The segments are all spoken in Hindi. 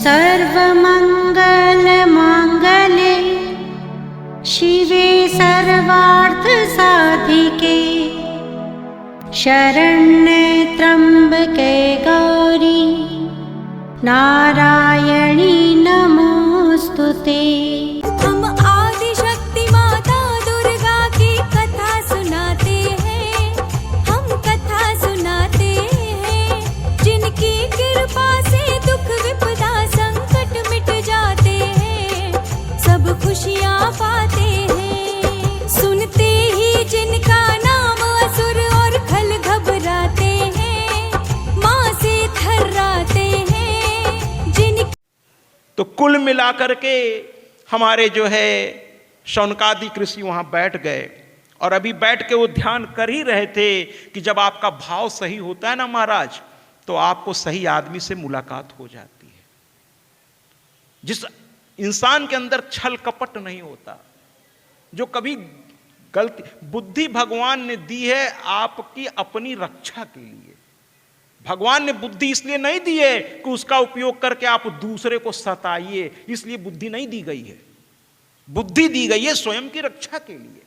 सर्वमङ्गलमाङ्गल्ये शिवे सर्वार्थसाधिके शरण्ये त्र्यम्बके गौरी नारायणी नमोस्तुते। हम आदिशक्ति माता दुर्गा की कथा सुनाते हैं, हम कथा सुनाते हैं। जिनकी कृपा से दुख विपदा संकट मिट जाते हैं, सब खुशियाँ पाते हैं। सुनते ही जिनका नाम असुर और खल घबराते हैं, माँ से थर्राते हैं। तो कुल मिलाकर के हमारे जो है शौनकादि ऋषि वहां बैठ गए और अभी बैठ के वो ध्यान कर ही रहे थे कि जब आपका भाव सही होता है ना महाराज, तो आपको सही आदमी से मुलाकात हो जाती है। जिस इंसान के अंदर छल कपट नहीं होता, जो कभी गलती, बुद्धि भगवान ने दी है आपकी अपनी रक्षा के लिए। भगवान ने बुद्धि इसलिए नहीं दी है कि उसका उपयोग करके आप दूसरे को सताइए, इसलिए बुद्धि नहीं दी गई है। बुद्धि दी गई है स्वयं की रक्षा के लिए।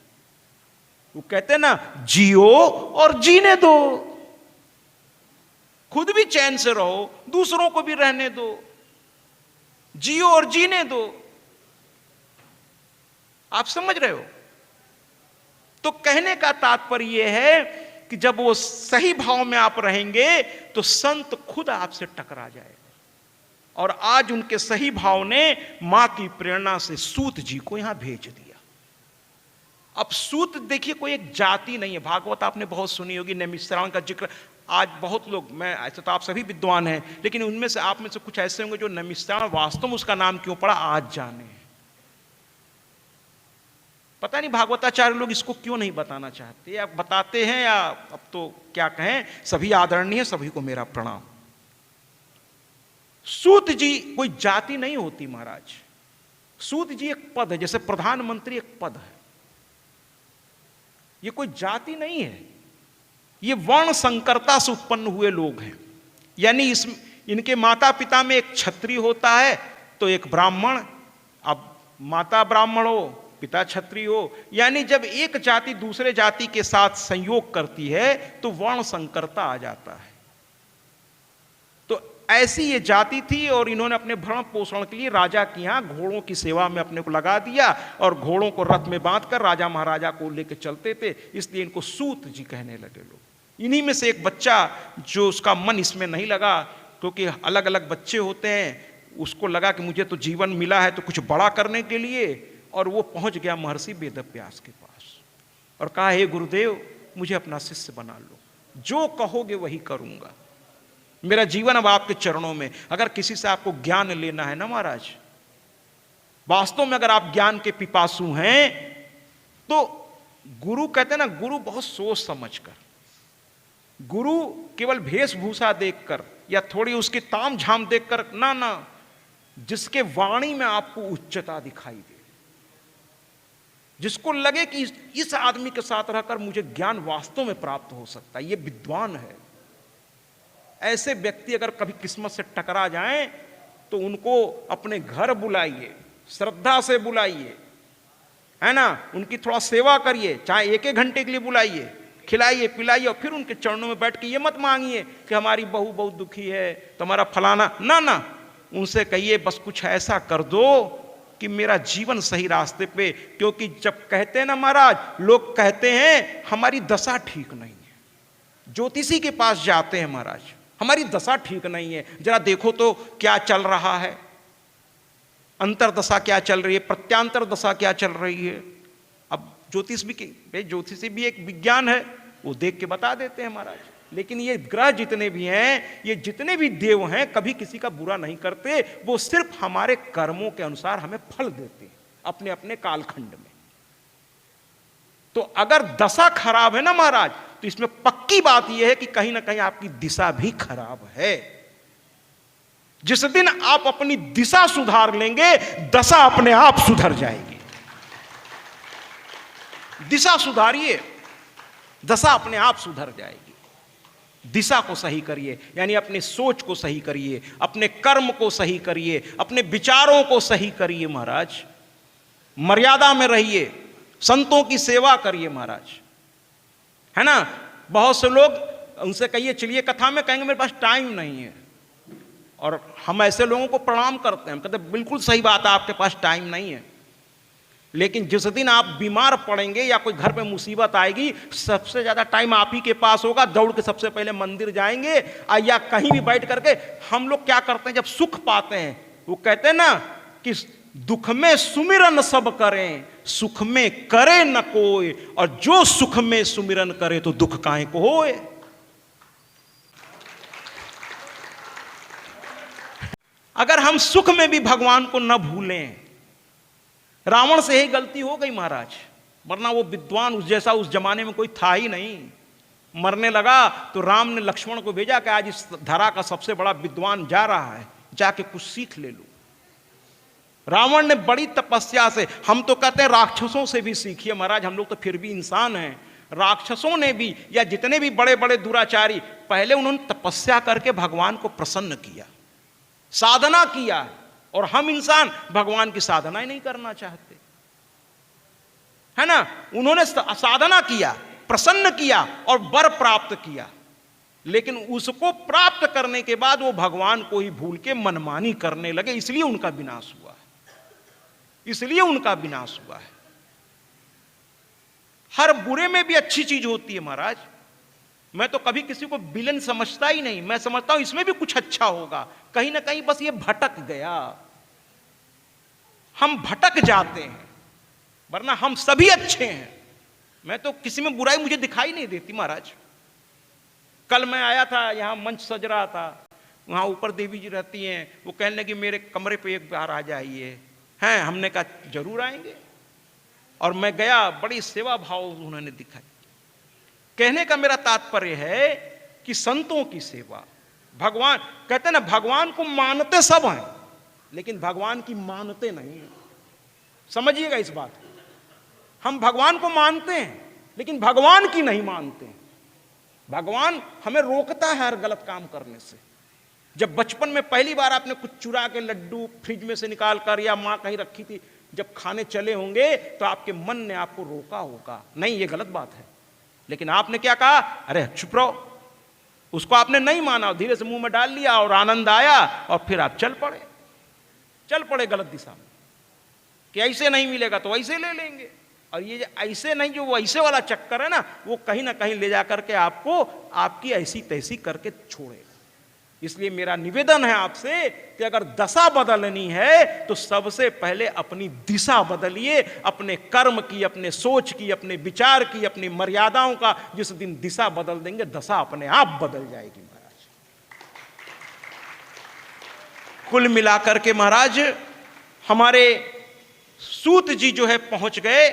वो कहते हैं ना, जियो और जीने दो, खुद भी चैन से रहो, दूसरों को भी रहने दो। जियो और जीने दो। आप समझ रहे हो? तो कहने का तात्पर्य यह है कि जब वो सही भाव में आप रहेंगे तो संत खुद आपसे टकरा जाएगा। और आज उनके सही भाव ने मां की प्रेरणा से सूत जी को यहां भेज दिया। अब सूत देखिए कोई एक जाति नहीं है। भागवत आपने बहुत सुनी होगी, नैमिषारण्य का जिक्र आज बहुत लोग, मैं ऐसे तो आप सभी विद्वान हैं, लेकिन उनमें से आप में से कुछ ऐसे होंगे जो नैमिषारण्य वास्तव में उसका नाम क्यों पड़ा आज जाने। पता नहीं भागवताचार्य लोग इसको क्यों नहीं बताना चाहते, या बताते हैं या अब तो क्या कहें, सभी आदरणीय, सभी को मेरा प्रणाम। सूत जी कोई जाति नहीं होती महाराज। सूत जी एक पद है, जैसे प्रधानमंत्री एक पद है। ये कोई जाति नहीं है, ये वर्ण संकरता से उत्पन्न हुए लोग हैं। यानी इनके माता पिता में एक क्षत्रिय होता है तो एक ब्राह्मण। अब माता ब्राह्मण हो, पिता क्षत्रिय हो, यानी जब एक जाति दूसरे जाति के साथ संयोग करती है तो वर्ण संकरता आ जाता है। तो ऐसी ये जाति थी और इन्होंने अपने भरण पोषण के लिए राजा के यहां घोड़ों की सेवा में अपने को लगा दिया और घोड़ों को रथ में बांधकर राजा महाराजा को लेकर चलते थे, इसलिए इनको सूत जी कहने लगे लोग। इन्हीं में से एक बच्चा जो उसका मन इसमें नहीं लगा, क्योंकि अलग अलग बच्चे होते हैं, उसको लगा कि मुझे तो जीवन मिला है तो कुछ बड़ा करने के लिए, और वो पहुंच गया महर्षि वेदव्यास के पास और कहा, हे गुरुदेव मुझे अपना शिष्य बना लो, जो कहोगे वही करूंगा, मेरा जीवन अब आपके चरणों में। अगर किसी से आपको ज्ञान लेना है ना महाराज, वास्तव में अगर आप ज्ञान के पिपासु हैं, तो गुरु कहते हैं ना, गुरु बहुत सोच समझ कर, गुरु केवल वेशभूषा देखकर या थोड़ी उसकी ताम झाम देखकर ना, जिसके वाणी में आपको उच्चता दिखाई दे, जिसको लगे कि इस आदमी के साथ रहकर मुझे ज्ञान वास्तव में प्राप्त हो सकता है, ये विद्वान है। ऐसे व्यक्ति अगर कभी किस्मत से टकरा जाएं तो उनको अपने घर बुलाइए, श्रद्धा से बुलाइए, है ना, उनकी थोड़ा सेवा करिए, चाहे 1-1 घंटे के लिए बुलाइए, खिलाइए पिलाइए, और फिर उनके चरणों में बैठ के ये मत मांगिए कि हमारी बहू बहुत दुखी है, तुम्हारा फलाना, ना, उनसे कहिए बस कुछ ऐसा कर दो कि मेरा जीवन सही रास्ते पे। क्योंकि जब कहते हैं ना महाराज, लोग कहते हैं हमारी दशा ठीक नहीं है, ज्योतिषी के पास जाते हैं महाराज, हमारी दशा ठीक नहीं है, जरा देखो तो क्या चल रहा है, अंतरदशा क्या चल रही है, प्रत्यांतर दशा क्या चल रही है। अब ज्योतिषी भी एक विज्ञान है, वो देख के बता देते हैं महाराज। लेकिन ये ग्रह जितने भी हैं, ये जितने भी देव हैं, कभी किसी का बुरा नहीं करते, वो सिर्फ हमारे कर्मों के अनुसार हमें फल देते हैं अपने अपने कालखंड में। तो अगर दशा खराब है ना महाराज, तो इसमें पक्की बात यह है कि कहीं ना कहीं आपकी दिशा भी खराब है। जिस दिन आप अपनी दिशा सुधार लेंगे, दशा अपने आप सुधर जाएगी। दिशा सुधारिए, दशा अपने आप सुधर जाएगी। दिशा को सही करिए, यानी अपनी सोच को सही करिए, अपने कर्म को सही करिए, अपने विचारों को सही करिए महाराज। मर्यादा में रहिए, संतों की सेवा करिए महाराज, है ना। बहुत से लोग, उनसे कहिए चलिए कथा में, कहेंगे मेरे पास टाइम नहीं है। और हम ऐसे लोगों को प्रणाम करते हैं, हम कहते हैं बिल्कुल सही बात है, आपके पास टाइम नहीं है। लेकिन जिस दिन आप बीमार पड़ेंगे या कोई घर पे मुसीबत आएगी, सबसे ज्यादा टाइम आप ही के पास होगा। दौड़ के सबसे पहले मंदिर जाएंगे या कहीं भी बैठ करके। हम लोग क्या करते हैं जब सुख पाते हैं, वो कहते हैं ना कि दुख में सुमिरन सब करें, सुख में करे न कोई, और जो सुख में सुमिरन करे तो दुख काहे को होए। अगर हम सुख में भी भगवान को न भूलें, रावण से यही गलती हो गई महाराज, वरना वो विद्वान उस जैसा उस जमाने में कोई था ही नहीं। मरने लगा तो राम ने लक्ष्मण को भेजा कि आज इस धरा का सबसे बड़ा विद्वान जा रहा है, जाके कुछ सीख ले लो। रावण ने बड़ी तपस्या से, हम तो कहते हैं राक्षसों से भी सीखिए महाराज, हम लोग तो फिर भी इंसान हैं। राक्षसों ने भी, या जितने भी बड़े बड़े दुराचारी, पहले उन्होंने तपस्या करके भगवान को प्रसन्न किया, साधना किया। और हम इंसान भगवान की साधना ही नहीं करना चाहते, है ना। उन्होंने साधना किया, प्रसन्न किया और वर प्राप्त किया, लेकिन उसको प्राप्त करने के बाद वो भगवान को ही भूल के मनमानी करने लगे, इसलिए उनका विनाश हुआ है, इसलिए उनका विनाश हुआ है। हर बुरे में भी अच्छी चीज होती है महाराज। मैं तो कभी किसी को विलन समझता ही नहीं, मैं समझता हूं इसमें भी कुछ अच्छा होगा। कहीं ना कहीं बस ये भटक गया, हम भटक जाते हैं, वरना हम सभी अच्छे हैं। मैं तो किसी में बुराई मुझे दिखाई नहीं देती महाराज। कल मैं आया था, यहां मंच सज रहा था, वहां ऊपर देवी जी रहती हैं, वो कहने लगी मेरे कमरे पे एक बार आ जाइए। हैं, हमने कहा जरूर आएंगे, और मैं गया, बड़ी सेवा भाव उन्होंने दिखाई। कहने का मेरा तात्पर्य है कि संतों की सेवा, भगवान कहते हैं ना, भगवान को मानते सब हैं लेकिन भगवान की मानते नहीं हैं। समझिएगा इस बात को, हम भगवान को मानते हैं लेकिन भगवान की नहीं मानते। भगवान हमें रोकता है हर गलत काम करने से। जब बचपन में पहली बार आपने कुछ चुरा के लड्डू फ्रिज में से निकाल कर, या माँ कहीं रखी थी, जब खाने चले होंगे तो आपके मन ने आपको रोका होगा, नहीं ये गलत बात है, लेकिन आपने क्या कहा, अरे चुप रहो। उसको आपने नहीं माना, धीरे से मुंह में डाल लिया और आनंद आया, और फिर आप चल पड़े गलत दिशा में कि ऐसे नहीं मिलेगा तो ऐसे ले लेंगे। और ये ऐसे नहीं, जो वो ऐसे वाला चक्कर है ना, वो कहीं ना कहीं ले जा करके आपको आपकी ऐसी तैसी करके छोड़ेगा। इसलिए मेरा निवेदन है आपसे कि अगर दशा बदलनी है तो सबसे पहले अपनी दिशा बदलिए, अपने कर्म की, अपने सोच की, अपने विचार की, अपनी मर्यादाओं का। जिस दिन दिशा बदल देंगे, दशा अपने आप बदल जाएगी महाराज। कुल मिलाकर के महाराज हमारे सूत जी जो है पहुंच गए,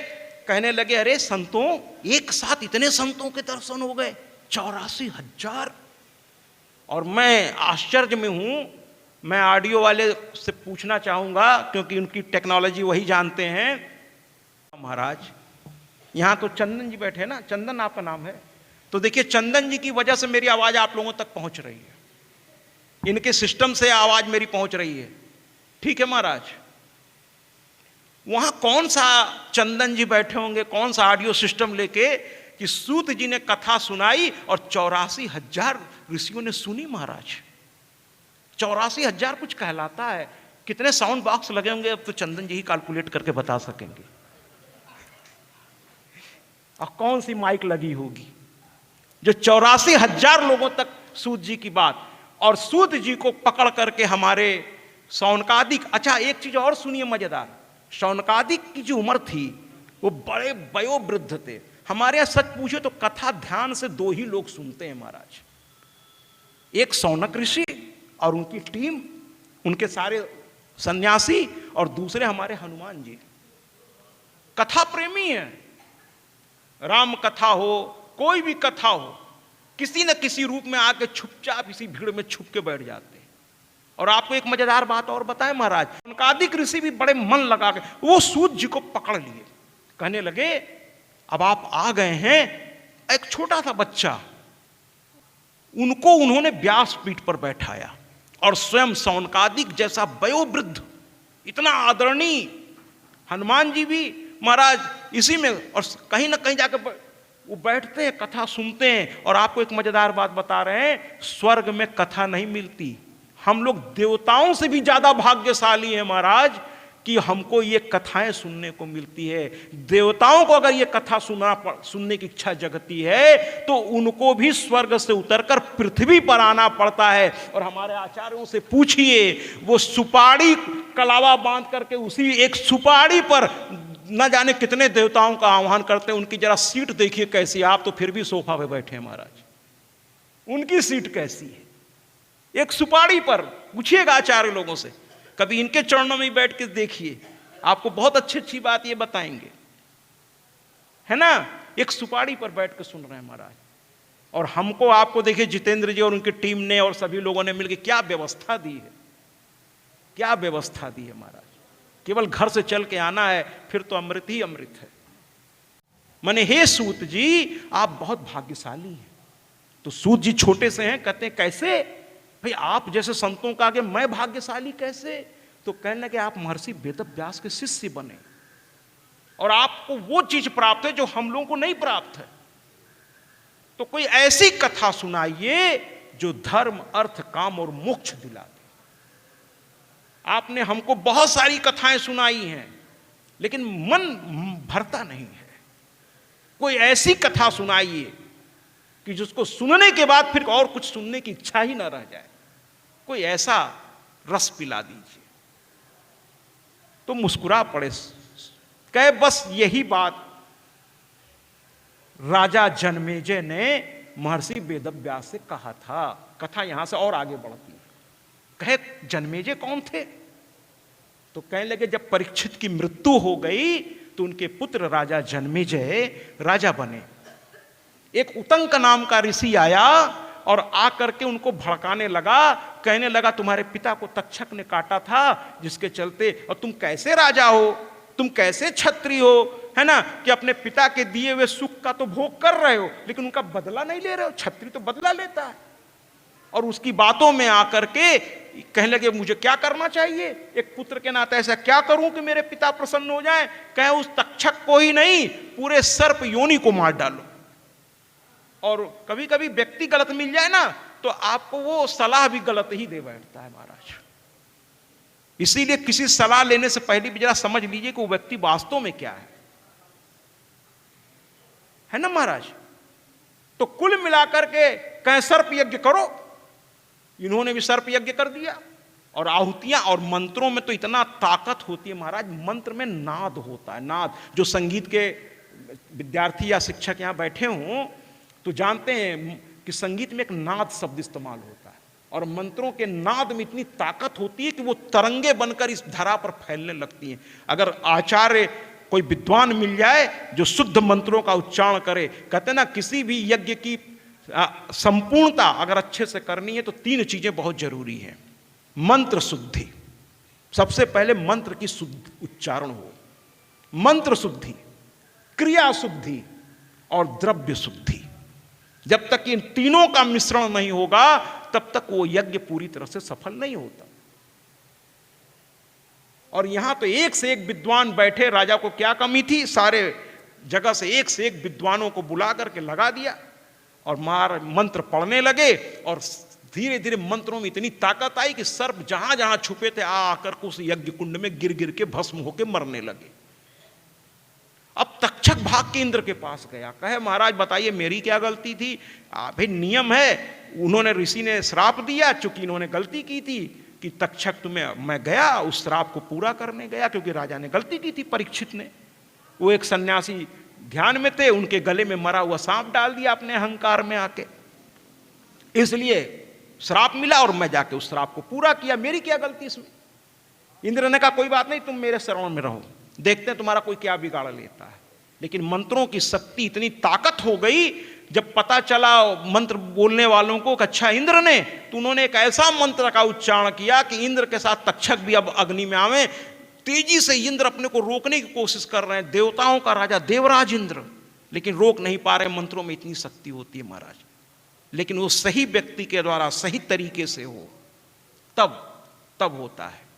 कहने लगे अरे संतों, एक साथ इतने संतों के दर्शन हो गए, 84,000। और मैं आश्चर्य में हूं। मैं ऑडियो वाले से पूछना चाहूंगा, क्योंकि उनकी टेक्नोलॉजी वही जानते हैं। महाराज यहां तो चंदन जी बैठे हैं ना, चंदन आपका नाम है, तो देखिए चंदन जी की वजह से मेरी आवाज आप लोगों तक पहुंच रही है, इनके सिस्टम से आवाज मेरी पहुंच रही है, ठीक है महाराज। वहां कौन सा चंदन जी बैठे होंगे, कौन सा ऑडियो सिस्टम लेके कि सूत जी ने कथा सुनाई और 84,000 ऋषियों ने सुनी महाराज। 84,000 कुछ कहलाता है। कितने साउंड बॉक्स लगे होंगे अब तो चंदन जी ही कैलकुलेट करके बता सकेंगे, और कौन सी माइक लगी होगी जो 84,000 लोगों तक सूत जी की बात। और सूत जी को पकड़ करके हमारे शौनकादिक, अच्छा एक चीज और सुनिए मजेदार, शौनकादिक की जो उम्र थी वो बड़े वयोवृद्ध थे। हमारे यहां सच पूछे तो कथा ध्यान से 2 ही लोग सुनते हैं महाराज, एक शौनक ऋषि और उनकी टीम, उनके सारे सन्यासी, और दूसरे हमारे हनुमान जी। कथा प्रेमी है, राम कथा हो, कोई भी कथा हो, किसी न किसी रूप में आके चुपचाप इसी भीड़ में छुप के बैठ जाते हैं। और आपको एक मजेदार बात और बताएं महाराज, शौनकादिक ऋषि भी बड़े मन लगा के वो सूत जी को पकड़ लिए, कहने लगे अब आप आ गए हैं, एक छोटा सा बच्चा उनको उन्होंने व्यासपीठ पर बैठाया और स्वयं शौनकादिक जैसा वयोवृद्ध, इतना आदरणीय हनुमान जी भी महाराज इसी में, और कहीं ना कहीं जाकर वो बैठते हैं, कथा सुनते हैं। और आपको एक मजेदार बात बता रहे हैं, स्वर्ग में कथा नहीं मिलती। हम लोग देवताओं से भी ज्यादा भाग्यशाली हैं महाराज कि हमको ये कथाएं सुनने को मिलती है। देवताओं को अगर ये कथा सुनने की इच्छा जगती है तो उनको भी स्वर्ग से उतरकर पृथ्वी पर आना पड़ता है। और हमारे आचार्यों से पूछिए, वो सुपारी कलावा बांध करके उसी एक सुपारी पर न जाने कितने देवताओं का आह्वान करते हैं। उनकी जरा सीट देखिए कैसी है, आप तो फिर भी सोफा पे बैठे हैं महाराज, उनकी सीट कैसी है, एक सुपारी पर। पूछिएगा आचार्य लोगों से, कभी इनके चरणों में बैठ के देखिए, आपको बहुत अच्छी अच्छी बात ये बताएंगे, है ना। एक सुपारी पर बैठ के सुन रहे हैं महाराज। और हमको आपको देखिए, जितेंद्र जी और उनकी टीम ने और सभी लोगों ने मिलकर क्या व्यवस्था दी है, क्या व्यवस्था दी है महाराज। केवल घर से चल के आना है, फिर तो अमृत ही अमृत है। माने हे सूत जी, आप बहुत भाग्यशाली हैं। तो सूत जी छोटे से हैं, कहते हैं कैसे भाई, आप जैसे संतों का आगे मैं भाग्यशाली कैसे। तो कहने लगे आप महर्षि वेदव्यास के शिष्य बने और आपको वो चीज प्राप्त है जो हम लोगों को नहीं प्राप्त है। तो कोई ऐसी कथा सुनाइए जो धर्म, अर्थ, काम और मोक्ष दिला दे। आपने हमको बहुत सारी कथाएं सुनाई हैं, लेकिन मन भरता नहीं है। कोई ऐसी कथा सुनाइए कि जिसको सुनने के बाद फिर और कुछ सुनने की इच्छा ही ना रह जाए। कोई ऐसा रस पिला दीजिए। तो मुस्कुरा पड़े, कहे बस यही बात राजा जन्मेजय ने महर्षि वेदव्यास से कहा था। कथा यहां से और आगे बढ़ती है। कहे जन्मेजय कौन थे। तो कहने लगे जब परीक्षित की मृत्यु हो गई तो उनके पुत्र राजा जन्मेजय राजा बने। एक उतंक नाम का ऋषि आया और आकर के उनको भड़काने लगा, कहने लगा तुम्हारे पिता को तक्षक ने काटा था, जिसके चलते, और तुम कैसे राजा हो, तुम कैसे छत्री हो, है ना, कि अपने पिता के दिए हुए सुख का तो भोग कर रहे हो लेकिन उनका बदला नहीं ले रहे हो। छत्री तो बदला लेता है। और उसकी बातों में आकर के कहने लगे मुझे क्या करना चाहिए, एक पुत्र के नाते ऐसा क्या करूं कि मेरे पिता प्रसन्न हो जाएं। कहे उस तक्षक को ही नहीं, पूरे सर्प योनि को मार डालो। और कभी कभी व्यक्ति गलत मिल जाए ना तो आपको वो सलाह भी गलत ही दे बैठता है महाराज। इसीलिए किसी सलाह लेने से पहले भी जरा समझ लीजिए कि वो व्यक्ति वास्तव में क्या है ना महाराज। तो कुल मिलाकर के कहें सर्प यज्ञ करो, इन्होंने भी सर्प यज्ञ कर दिया। और आहुतियां और मंत्रों में तो इतना ताकत होती है महाराज, मंत्र में नाद होता है, नाद। जो संगीत के विद्यार्थी या शिक्षक यहां बैठे हों तो जानते हैं कि संगीत में एक नाद शब्द इस्तेमाल होता है और मंत्रों के नाद में इतनी ताकत होती है कि वो तरंगे बनकर इस धरा पर फैलने लगती हैं। अगर आचार्य कोई विद्वान मिल जाए जो शुद्ध मंत्रों का उच्चारण करे, कहते ना किसी भी यज्ञ की संपूर्णता अगर अच्छे से करनी है तो 3 चीजें बहुत जरूरी हैं। मंत्र शुद्धि, सबसे पहले मंत्र की शुद्ध उच्चारण हो, मंत्र शुद्धि, क्रिया शुद्धि और द्रव्य शुद्धि। जब तक इन तीनों का मिश्रण नहीं होगा तब तक वो यज्ञ पूरी तरह से सफल नहीं होता। और यहां तो एक से एक विद्वान बैठे, राजा को क्या कमी थी, सारे जगह से एक विद्वानों को बुला करके लगा दिया और मंत्र पढ़ने लगे। और धीरे धीरे मंत्रों में इतनी ताकत आई कि सर्प जहां जहां छुपे थे आकर के उस यज्ञ कुंड में गिर गिर के भस्म होकर मरने लगे। अब तक्षक भाग के इंद्र के पास गया, कहे महाराज बताइए मेरी क्या गलती थी। भाई नियम है, उन्होंने ऋषि ने श्राप दिया, चूंकि इन्होंने गलती की थी कि तक्षक तुम्हें, मैं गया उस श्राप को पूरा करने गया क्योंकि राजा ने गलती की थी। परीक्षित ने, वो एक सन्यासी ध्यान में थे, उनके गले में मरा हुआ सांप डाल दिया अपने अहंकार में आके, इसलिए श्राप मिला और मैं जाके उस श्राप को पूरा किया। मेरी क्या गलती इसमें। इंद्र ने कहा कोई बात नहीं, तुम मेरे शरण में रहो, देखते हैं तुम्हारा कोई क्या बिगाड़ लेता है। लेकिन मंत्रों की शक्ति इतनी ताकत हो गई, जब पता चला मंत्र बोलने वालों को कि अच्छा इंद्र ने, तो उन्होंने एक ऐसा मंत्र का उच्चारण किया कि इंद्र के साथ तक्षक भी अब अग्नि में आवे। तेजी से इंद्र अपने को रोकने की कोशिश कर रहे हैं, देवताओं का राजा देवराज इंद्र, लेकिन रोक नहीं पा रहे। मंत्रों में इतनी शक्ति होती है महाराज। लेकिन वो सही व्यक्ति के द्वारा सही तरीके से हो तब होता है।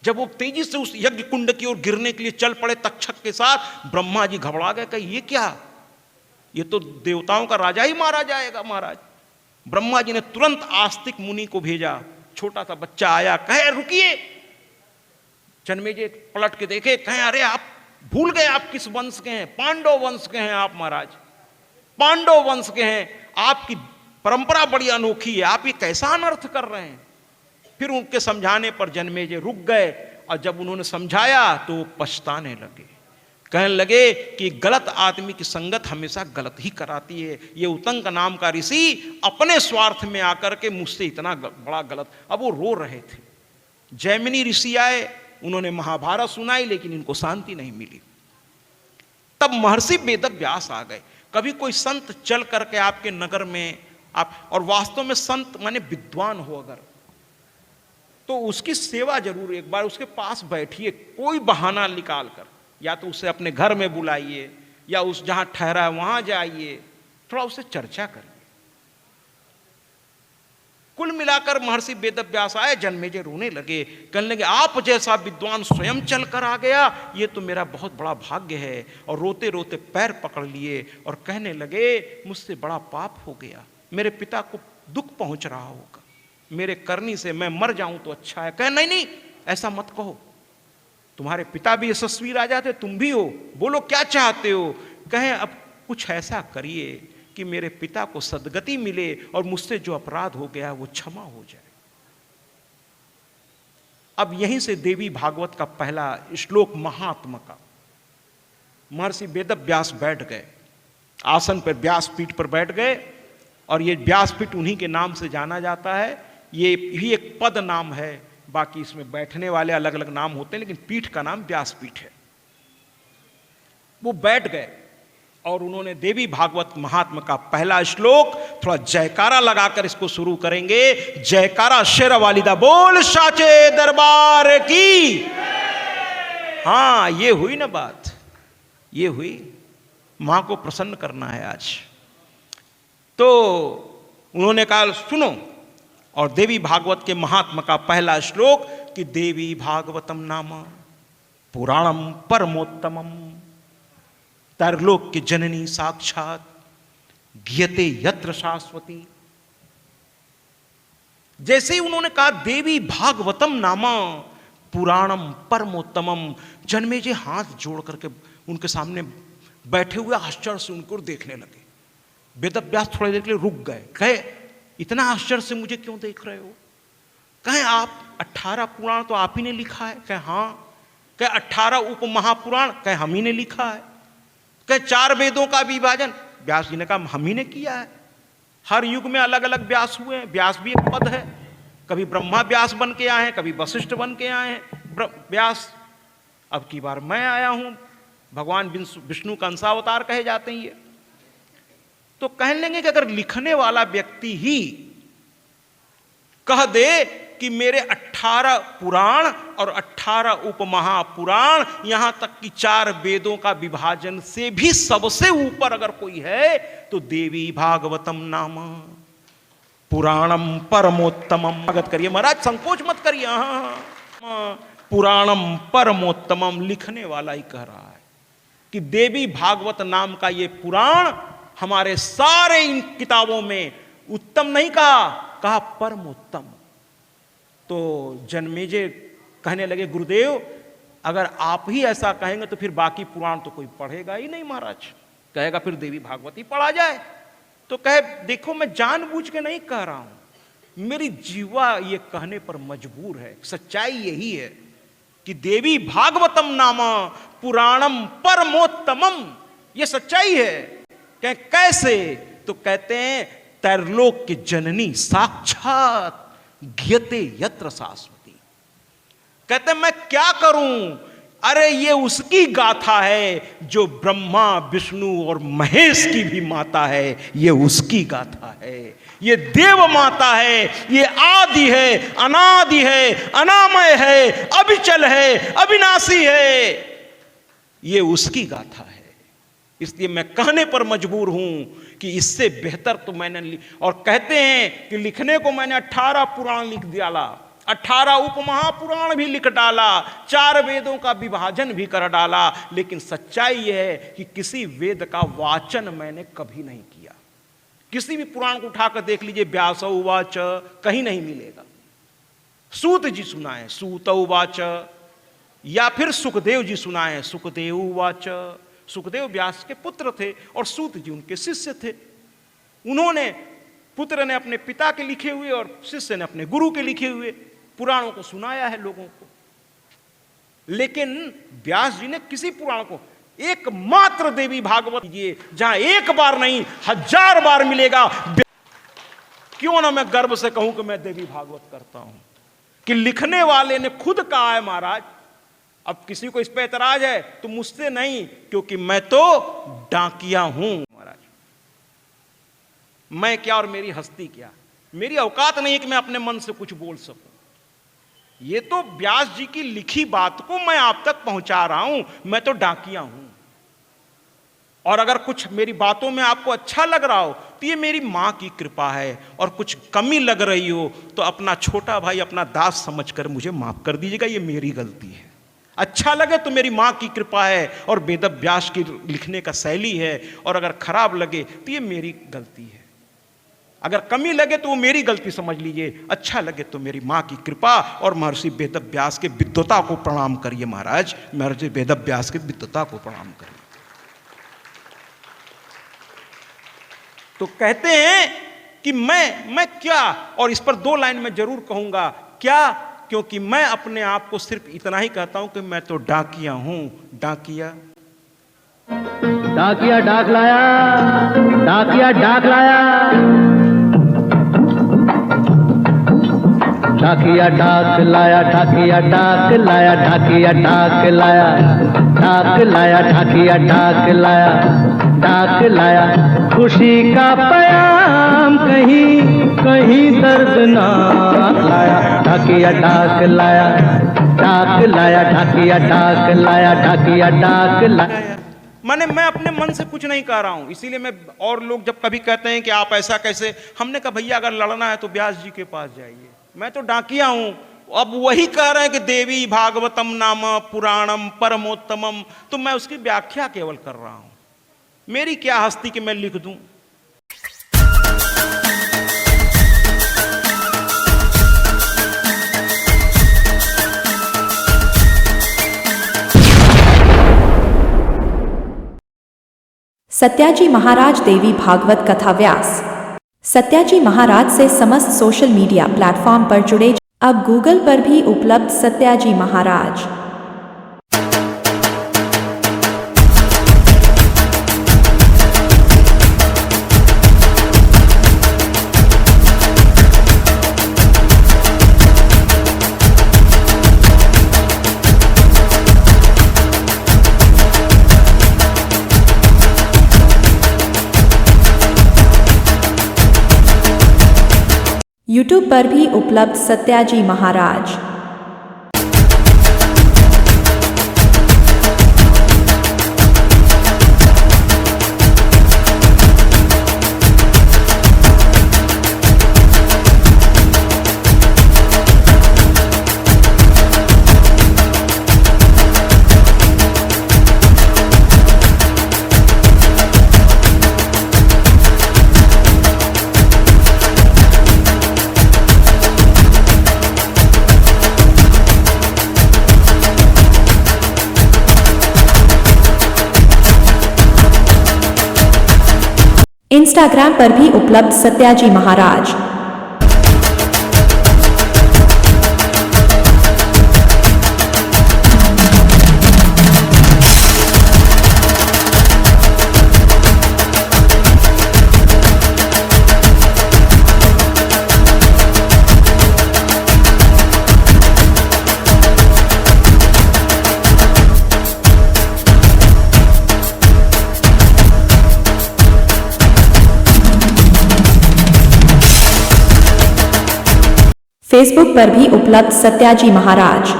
जब वो तेजी से उस यज्ञ कुंड की ओर गिरने के लिए चल पड़े तक्षक के साथ, ब्रह्मा जी घबरा गए, कहे ये क्या, ये तो देवताओं का राजा ही मारा जाएगा महाराज। ब्रह्मा जी ने तुरंत आस्तिक मुनि को भेजा, छोटा सा बच्चा आया, कहे रुकिए। जन्मेजय पलट के देखे, कहे अरे आप भूल गए आप किस वंश के हैं, पांडव वंश के हैं आप महाराज, पांडव वंश के हैं, आपकी परंपरा बड़ी अनोखी है, आप ये कैसा अनर्थ कर रहे हैं। फिर उनके समझाने पर जन्मेजय रुक गए, और जब उन्होंने समझाया तो पछताने लगे, कहने लगे कि गलत आदमी की संगत हमेशा गलत ही कराती है। ये उतंक नाम का ऋषि अपने स्वार्थ में आकर के मुझसे इतना बड़ा गलत। अब वो रो रहे थे। जैमिनी ऋषि आए, उन्होंने महाभारत सुनाई, लेकिन इनको शांति नहीं मिली। तब महर्षि वेदव्यास आ गए। कभी कोई संत चल करके आपके नगर में आप, और वास्तव में संत माने विद्वान हो अगर, तो उसकी सेवा जरूर, एक बार उसके पास बैठिए, कोई बहाना निकाल कर, या तो उसे अपने घर में बुलाइए, या उस जहां ठहरा है वहां जाइए, थोड़ा उससे चर्चा करिए। कुल मिलाकर महर्षि वेदव्यास आए, जन्मेजय रोने लगे, कहने लगे आप जैसा विद्वान स्वयं चल कर आ गया, ये तो मेरा बहुत बड़ा भाग्य है। और रोते रोते पैर पकड़ लिए और कहने लगे मुझसे बड़ा पाप हो गया, मेरे पिता को दुख पहुंच रहा होगा, मेरे करनी से मैं मर जाऊं तो अच्छा है। कहे नहीं नहीं, ऐसा मत कहो, तुम्हारे पिता भी यशस्वी राजा थे, तुम भी हो, बोलो क्या चाहते हो। कहे अब कुछ ऐसा करिए कि मेरे पिता को सद्गति मिले और मुझसे जो अपराध हो गया वो क्षमा हो जाए। अब यहीं से देवी भागवत का पहला श्लोक महात्मा का। महर्षि वेदव्यास बैठ गए, आसन पर व्यासपीठ पर बैठ गए, और ये व्यासपीठ उन्हीं के नाम से जाना जाता है। ये भी एक पद नाम है, बाकी इसमें बैठने वाले अलग अलग नाम होते हैं, लेकिन पीठ का नाम व्यासपीठ है। वो बैठ गए और उन्होंने देवी भागवत महात्मा का पहला श्लोक, थोड़ा जयकारा लगाकर इसको शुरू करेंगे। जयकारा शेर वालिदा बोल साचे दरबार की। हाँ, ये हुई ना बात, ये हुई, मां को प्रसन्न करना है आज। तो उन्होंने कहा सुनो, और देवी भागवत के महात्मा का पहला श्लोक कि देवी भागवतम नाम पुराणम परमोत्तमम तरलोक की जननी साक्षात ज्ञते यत्र शाश्वती। जैसे ही उन्होंने कहा देवी भागवतम नामा पुराणम परमोत्तमम, जन्मेजय हाथ जोड़ करके उनके सामने बैठे हुए आश्चर्य से उनको देखने लगे। वेदव्यास थोड़ी देर के लिए रुक गए, कहे इतना आश्चर्य से मुझे क्यों देख रहे हो। कहे आप 18 पुराण तो आप ही ने लिखा है। कहे हाँ। कहे 18 उप महापुराण, कहे हम ही ने लिखा है। कहे 4 वेदों का विभाजन, व्यास जी ने कहा हम ही ने किया है। हर युग में अलग अलग व्यास हुए हैं, व्यास भी एक पद है, कभी ब्रह्मा व्यास बन के आए हैं, कभी वशिष्ठ बन के आए हैं व्यास। अब की बार मैं आया हूं, भगवान विष्णु का अंशावतार कहे जाते हैं ये। तो कहने लगे कि अगर लिखने वाला व्यक्ति ही कह दे कि मेरे 18 पुराण और 18 उपमहापुराण, यहां तक कि 4 वेदों का विभाजन से भी सबसे ऊपर अगर कोई है तो देवी भागवतम नाम पुराणम परमोत्तमम। स्वागत करिए महाराज, संकोच मत करिए। पुराणम परमोत्तमम लिखने वाला ही कह रहा है कि देवी भागवत नाम का ये पुराण हमारे सारे इन किताबों में उत्तम नहीं कहा परमोत्तम। तो जन्मेजय कहने लगे गुरुदेव अगर आप ही ऐसा कहेंगे तो फिर बाकी पुराण तो कोई पढ़ेगा ही नहीं महाराज, कहेगा फिर देवी भागवत ही पढ़ा जाए। तो कहे देखो मैं जानबूझ के नहीं कह रहा हूं, मेरी जीवा ये कहने पर मजबूर है। सच्चाई यही है कि देवी भागवतम नामा पुराणम परमोत्तमम, ये सच्चाई है। कैसे? तो कहते हैं तरलोक की जननी साक्षात ज्ञते यत्र शाश्वती। कहते हैं मैं क्या करूं, अरे ये उसकी गाथा है जो ब्रह्मा विष्णु और महेश की भी माता है, ये उसकी गाथा है। ये देव माता है, ये आदि है, अनादि है, अनामय है, अविचल है, अविनाशी है, ये उसकी गाथा है। इसलिए मैं कहने पर मजबूर हूं कि इससे बेहतर तो मैंने और कहते हैं कि लिखने को मैंने 18 पुराण लिख डाला, 18 उपमहापुराण भी लिख डाला, 4 वेदों का विभाजन भी कर डाला, लेकिन सच्चाई यह है कि किसी वेद का वाचन मैंने कभी नहीं किया। किसी भी पुराण को उठाकर देख लीजिए, व्यास उवाच कहीं नहीं मिलेगा। सूत जी सुनाए सूत उवाच, या फिर सुखदेव जी सुनाए सुखदेव उवाच। सुखदेव व्यास के पुत्र थे और सूत जी उनके शिष्य थे। उन्होंने, पुत्र ने अपने पिता के लिखे हुए और शिष्य ने अपने गुरु के लिखे हुए पुराणों को सुनाया है लोगों को। लेकिन व्यास जी ने किसी पुराण को, एकमात्र देवी भागवत ये जहां एक बार नहीं 1000 बार मिलेगा। क्यों ना मैं गर्व से कहूं कि मैं देवी भागवत करता हूं, कि लिखने वाले ने खुद कहा है महाराज। अब किसी को इस पे एतराज है तो मुझसे नहीं, क्योंकि मैं तो डाकिया हूं महाराज। मैं क्या और मेरी हस्ती क्या, मेरी औकात नहीं कि मैं अपने मन से कुछ बोल सकूं। ये तो व्यास जी की लिखी बात को मैं आप तक पहुंचा रहा हूं, मैं तो डाकिया हूं। और अगर कुछ मेरी बातों में आपको अच्छा लग रहा हो तो ये मेरी मां की कृपा है, और कुछ कमी लग रही हो तो अपना छोटा भाई, अपना दास समझकर मुझे माफ कर दीजिएगा, ये मेरी गलती है। अच्छा लगे तो मेरी मां की कृपा है और वेद व्यास की लिखने का शैली है, और अगर खराब लगे तो ये मेरी गलती है। अगर कमी लगे तो वो मेरी गलती समझ लीजिए, अच्छा लगे तो मेरी मां की कृपा। और महर्षि वेद व्यास के विद्वता को प्रणाम करिए महाराज, महर्षि वेद व्यास के विद्वता को प्रणाम करिए। तो कहते हैं कि मैं क्या, और इस पर 2 लाइन में जरूर कहूंगा क्या, क्योंकि मैं अपने आप को सिर्फ इतना ही कहता हूं कि मैं तो डाकिया हूं। डाकिया डाकिया डाक लाया, डाकिया डाक लाया, डाकिया डाक लाया, डाकिया डाक लाया, डाकिया डाक लाया, डाक लाया, डाकिया डाक लाया, डाक लाया। खुशी का पयाम कहीं कहीं दर्दनाक लाया, डाकिया डाक लाया, डाक लाया, डाकिया डाक लाया, डाकिया डाक लाया। माने मैं अपने मन से कुछ नहीं कह रहा हूं, इसीलिए मैं, और लोग जब कभी कहते हैं कि आप ऐसा कैसे, हमने कहा भैया अगर लड़ना है तो व्यास जी के पास जाइए, मैं तो डाकिया हूं। अब वही कह रहे हैं कि देवी भागवतम नाम पुराणम परमोत्तमम, तो मैं उसकी व्याख्या केवल कर रहा हूं। मेरी क्या हस्ती कि मैं लिख दूं। सत्याजी महाराज देवी भागवत कथा व्यास। सत्याजी महाराज से समस्त सोशल मीडिया प्लेटफॉर्म पर जुड़े। अब गूगल पर भी उपलब्ध सत्याजी महाराज। यूट्यूब पर भी उपलब्ध सत्याजी महाराज। इंस्टाग्राम पर भी उपलब्ध सत्याजी महाराज। फेसबुक पर भी उपलब्ध सत्याजी महाराज।